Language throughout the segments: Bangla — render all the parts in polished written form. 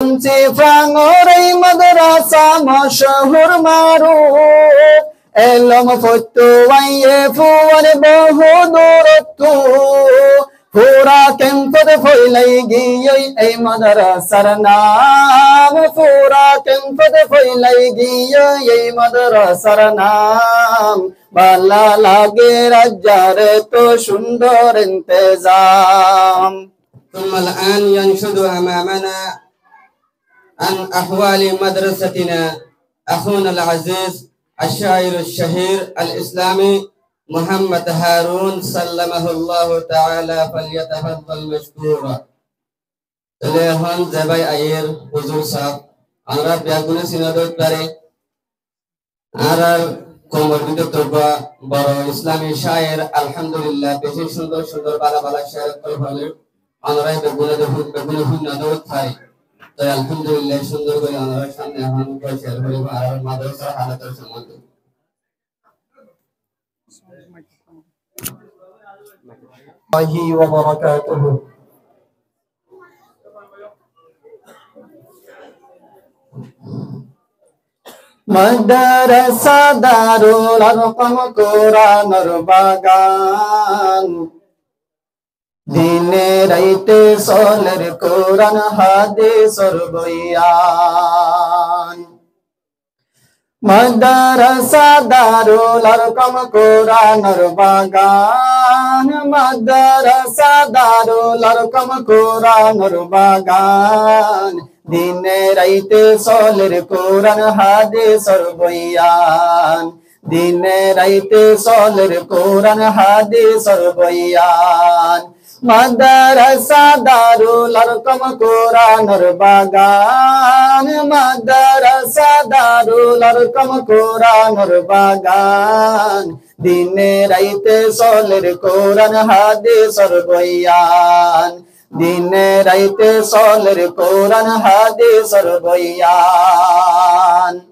Frangorai madrasa mashhur maruf Elam fotu waye fuwane bohudurutu Pura kempad foilai giyoi ei madrasar naam Pura kempad foilai giyoi ei madrasar naam Bala lage rajjar to shundor intezam ثم الآن ينشد أمامنا عن أحوال مدرستنا أخونا العزيز الشاعر الشهير الإسلامي محمد هارون سلمه الله تعالى فليتفضل مشكورا. تلهون زباي أير حضور صاحب أنا بيأكل سينادوت بري أنا كمل تربى برا إسلامي شاعر الحمد لله بيجي سندر سندر بالا بالا شاعر كل أنا بقول نادوت هاي तो अल्हम्दुलिल्लाह सुंदर করে আমরা সামনে এখন শেয়ার করব আর মাদ্রাসা হালাতের সম্বন্ধে الله وبركاته madrasa darul arqam Quranur bagan দিনে রাইতে সলের কোরআন হাদিসর বয়ান মাদ্রাসা দারুল আরকাম কোরআনের বাগান মাদ্রাসা দারুল আরকাম কোরআনের বাগান দিনে রাইতে সলের কোরআন হাদিসর বয়ান দিনে রাইতে সলের কোরআন হাদিসর বয়ান madrasa darul arqam Quranur bagan madrasa darul arqam Quranur bagan dine raite soler Quran hadisor bayan dine raite soler Quran hadisor bayan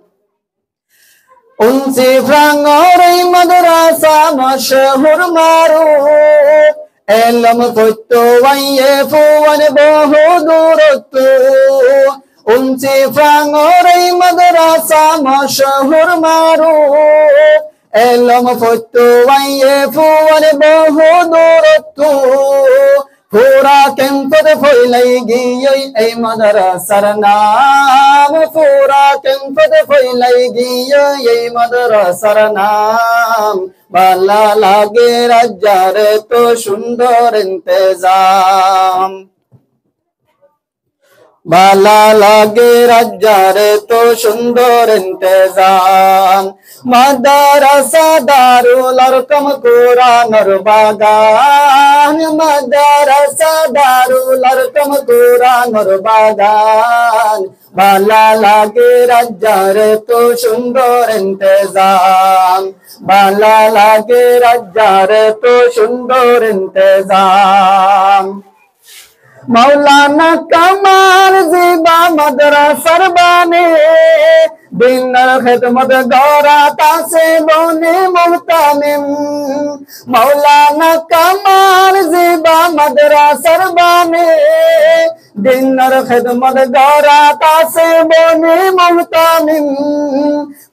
unsi frangorai madrasa mashhur maruf Elam fotu waye fuwane bohudurutu unsi frangorai madrasa mashhur maruf Elam fotu waye fuwane bohudurutu Pura kempad foilai giyoi ei madrasar naam Pura kempad foilai giyoi ei madrasar naam Bala lage rajjar to shundor intezam Bala lage rajjar to shundor intezam madrasa darul arqam Quranur bagan madrasa darul arqam Quranur bagan bala lage rajjar to shundor intezam bala lage rajjar to shundor intezam मौलाना कमाल ज़िबा मदरसर बाने दिनर खिदमत गौरा तासे बोने मुहतामिम मौलाना कमाल ज़िबा मदरसर बाने दिनर खिदमत गौरा तासे बोने मुहतामिम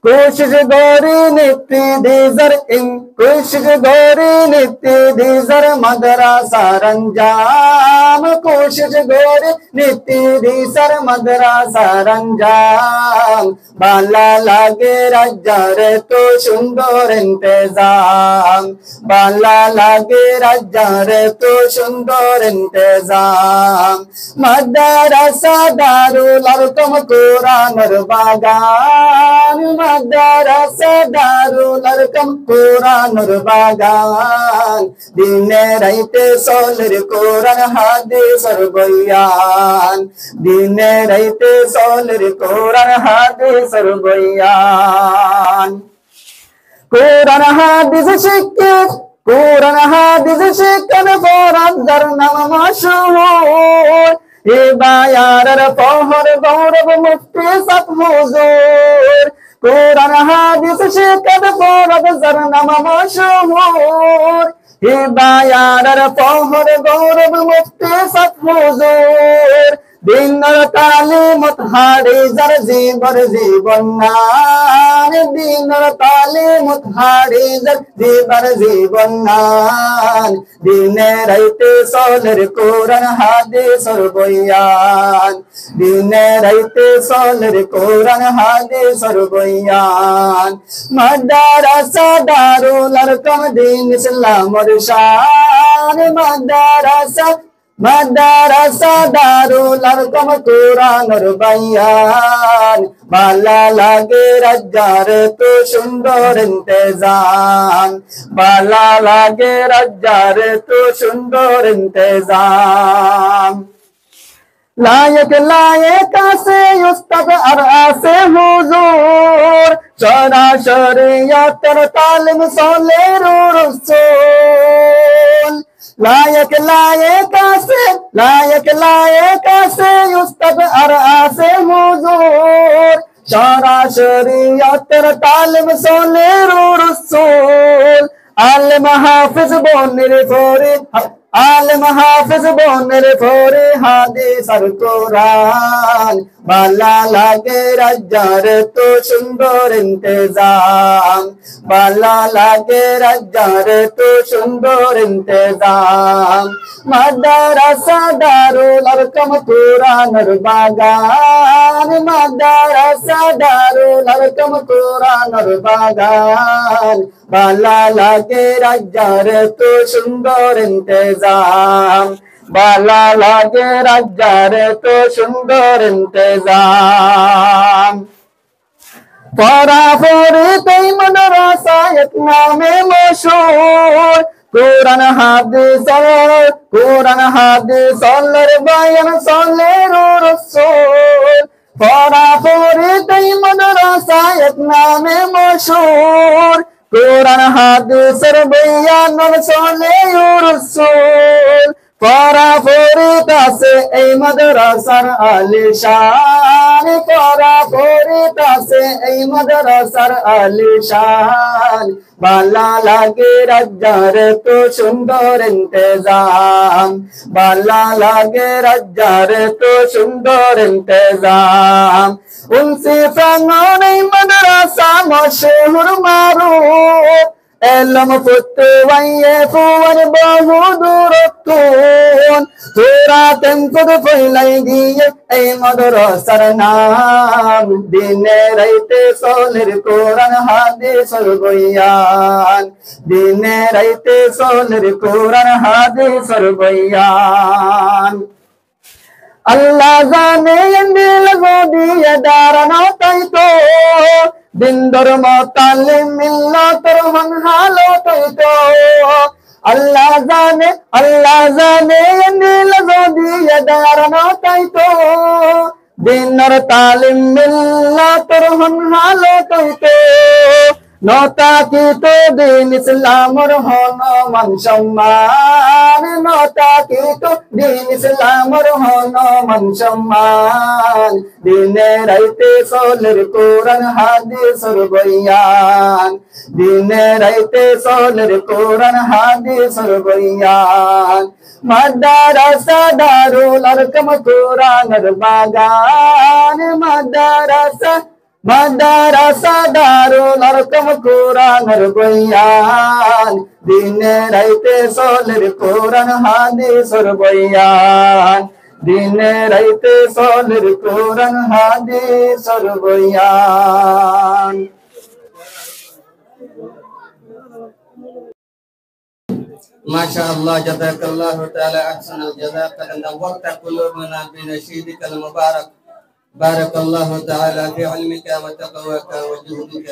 कोशिश गोरी नित्य दीजर इन कोशिश गोरी नित्य दीजर मदरसा रंजाम कोशिश गोरी नित्य दीजर मदरसा रंजाम बाला लागे रज्जार तो सुंदर इंतजाम बाला लागे रज्जार तो सुंदर इंतजाम मदरसा दारुल अरकम कुरानुर बागान madrasa darul arqam Quranur bagan dine raite soler Quran hadisor bayan dine raite soler Quran hadisor bayan Quran hadis shikkan foran darnam mashhur Ibayarar pohor gaurav mufti sat huzur Quran hadis shikkan foran darnam mashhur Ibayarar pohor gaurav mufti sat huzur দিনের তালিমত হারি যার জীবর জীবন নান, দিনের তালিমত হারি যার জীবর জীবন নান, দিনে রাইতে চলের কোরআন হাদিসের বয়ান, দিনে রাইতে চলের কোরআন হাদিসের বয়ান। মাদ্রাসা দারুল আরকাম দিন ইসলামের শান, মাদ্রাসা দারুল আরকাম কোরআনের বয়ান। ভালো লাগে রাজ্জার তো সুন্দর ইন্তেজাম, ভালো লাগে রাজ্জার তো সুন্দর ইন্তেজাম। লায়ক লায়ক আছে উস্তাদ আর আছে হুজুর, শরিয়তের তালিম চলে রসূল। লায়ক লায়ক আছে উস্তাদ আর আছে হুজুর, শরিয়তের তালিম চলে রসূল। আলেম হাফেজ বনের ফরে, আলেম হাফেজ বনের ফরে হাদিস আর কোরআন। ভালো লাগে রাজ্জার তো সুন্দর ইন্তেজাম, ভালো লাগে রাজ্জার তো সুন্দর ইন্তেজাম। মাদ্রাসা দারুল আরকাম কোরআনের বাগান, মাদ্রাসা দারুল আরকাম কোরআনের বাগান। ভালো লাগে রাজ্জার তো সুন্দর ইন্তেজাম, ভালো লাগে রাজ্জার তো সুন্দর ইন্তেজাম। পরাফরিতেই মাদ্রাসা এক নামে মশহুর, কোরআন হাদিস আল্লাহর বয়ান চলে রসূল। পরাফরিতেই মাদ্রাসা এক নামে মশহুর, কোরআন হাদিসের বয়ান চলে রসূল। পরাফরিত আছে এই মাদ্রাসার আলিশান, পরাফরিত আছে এই মাদ্রাসার আলিশান। ভালো লাগে রাজ্জার তো সুন্দর ইন্তেজাম, ভালো লাগে রাজ্জার তো সুন্দর ইন্তেজাম। উনসি প্রাঙ্গণে মাদ্রাসা মশহুর মারুফ, এলম ফুতুয়াইয়ে ফুয়ার বহু দূরত্বন। পুরাতন কুদ ফইলাই দিয়ে এই মাদ্রাসার নাম, দিনে রাইতে চলের কোরআন হাদিসের বয়ান, দিনে রাইতে চলের কোরআন হাদিসের বয়ান। আল্লাহ জানে দিল গদিয়ে দাঁড়ানো তাই তো, দিন ধর্ম তালিম মিল্লাতের হন হালো তাই তো। আল্লাহ জানে দিল গদিয়ে দাঁড়ানো তাই তো, দিনের তালিম মিল্লাতের হন হালো তাই তো। নতাকিত দিন ইসলামর হন মান সম্মান, নতাকিত দিন ইসলামর হন মান সম্মান। দিনে রাইতে চলের কোরআন হাদিসের বয়ান, দিনে রাইতে চলের কোরআন হাদিসের বয়ান। মাদ্রাসা দারুল আরকাম কোরআনের বাগান, মাদ্রাসা দারুল আরকাম কোরআনের বয়ান। দিনে রাইতে চলের কোরআন হাদিসের বয়ান, দিনে রাইতে চলের কোরআন হাদিসের বয়ান। মাশাআল্লাহ, জাযাকাল্লাহু তাআলা আহসানাল জাযা। قد نورت قلوبنا بنشيدك المبارك. بارك الله تعالى في علمك وتقواك وجهدك.